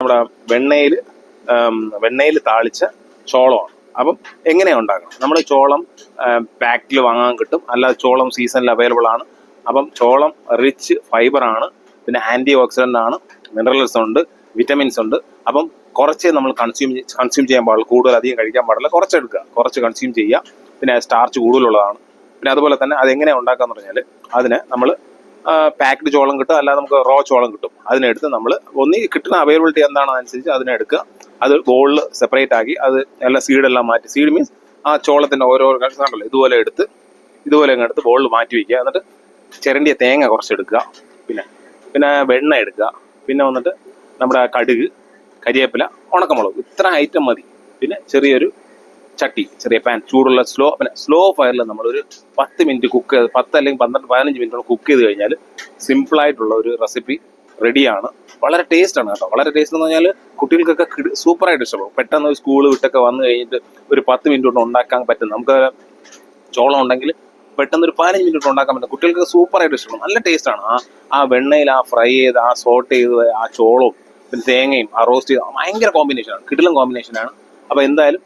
നമ്മുടെ വെണ്ണയിൽ താളിച്ച ചോളമാണ്. അപ്പം എങ്ങനെയാണ് ഉണ്ടാക്കണം? നമ്മൾ ചോളം പാക്കിൽ വാങ്ങാൻ കിട്ടും, അല്ലാതെ ചോളം സീസണിൽ അവൈലബിൾ ആണ്. അപ്പം ചോളം റിച്ച് ഫൈബറാണ്, പിന്നെ ആൻറ്റി ഓക്സിഡൻ്റ് ആണ്, മിനറൽസ് ഉണ്ട്, വിറ്റമിൻസ് ഉണ്ട്. അപ്പം കുറച്ചേ നമ്മൾ കൺസ്യൂം ചെയ്യാൻ പാടുള്ളൂ, കൂടുതൽ അധികം കഴിക്കാൻ പാടില്ല. കുറച്ചെടുക്കുക, കുറച്ച് കൺസ്യൂം ചെയ്യുക. പിന്നെ സ്റ്റാർച്ച് കൂടുതലുള്ളതാണ്. പിന്നെ അതുപോലെ തന്നെ അതെങ്ങനെയാണ് ഉണ്ടാക്കാന്ന് പറഞ്ഞാൽ, അതിന് നമ്മൾ പാക്ഡ് ചോളം കിട്ടും, അല്ലാതെ നമുക്ക് റോ ചോളം കിട്ടും. അതിനെടുത്ത് നമ്മൾ ഒന്നി കിട്ടുന്ന അവൈലബിലിറ്റി എന്താണോ അതനുസരിച്ച് അതിനെടുക്കുക. അത് ബോളിൽ സെപ്പറേറ്റ് ആക്കി, അത് എല്ലാ സീഡെല്ലാം മാറ്റി, സീഡ് മീൻസ് ആ ചോളത്തിൻ്റെ ഓരോ കണ്ടല്ലോ ഇതുപോലെ എടുത്ത് ബോളിൽ മാറ്റി വയ്ക്കുക. എന്നിട്ട് ചിരണ്ടിയ തേങ്ങ കുറച്ചെടുക്കുക, പിന്നെ വെണ്ണ എടുക്കുക, പിന്നെ വന്നിട്ട് നമ്മുടെ കടുക്, കരിവേപ്പില, ഉണക്കമുളക്, ഇത്ര ഐറ്റം മതി. പിന്നെ ചെറിയൊരു ചട്ടി, ചെറിയ പാൻ, ചൂടുള്ള സ്ലോ ഫയറിൽ നമ്മളൊരു 10 മിനിറ്റ് കുക്ക് ചെയ്ത്, 10 അല്ലെങ്കിൽ 12, 15 മിനിറ്റ് കുക്ക് ചെയ്ത് കഴിഞ്ഞാൽ സിമ്പിളായിട്ടുള്ള ഒരു റെസിപ്പി റെഡിയാണ്. വളരെ ടേസ്റ്റാണ് കേട്ടോ. വളരെ ടേസ്റ്റ് എന്ന് പറഞ്ഞാൽ കുട്ടികൾക്കൊക്കെ സൂപ്പറായിട്ട് ഇഷ്ടപ്പെടും. പെട്ടെന്ന് സ്കൂൾ വിട്ടൊക്കെ വന്നു കഴിഞ്ഞിട്ട് ഒരു 10 മിനിറ്റ് കൊണ്ട് ഉണ്ടാക്കാൻ പറ്റും. നമുക്ക് ചോളം ഉണ്ടെങ്കിൽ പെട്ടെന്ന് ഒരു 15 മിനിറ്റ് ഉണ്ടാക്കാൻ പറ്റും. കുട്ടികൾക്ക് സൂപ്പറായിട്ട് ഇഷ്ടപ്പെടും. നല്ല ടേസ്റ്റാണ്. ആ വെണ്ണയിൽ ആ ഫ്രൈ ചെയ്ത്, ആ സോട്ട് ചെയ്ത്, ആ ചോളവും പിന്നെ തേങ്ങയും ആ റോസ്റ്റ് ചെയ്ത് ഭയങ്കര കോമ്പിനേഷനാണ്, കിടിലൻ കോമ്പിനേഷനാണ്. അപ്പോൾ എന്തായാലും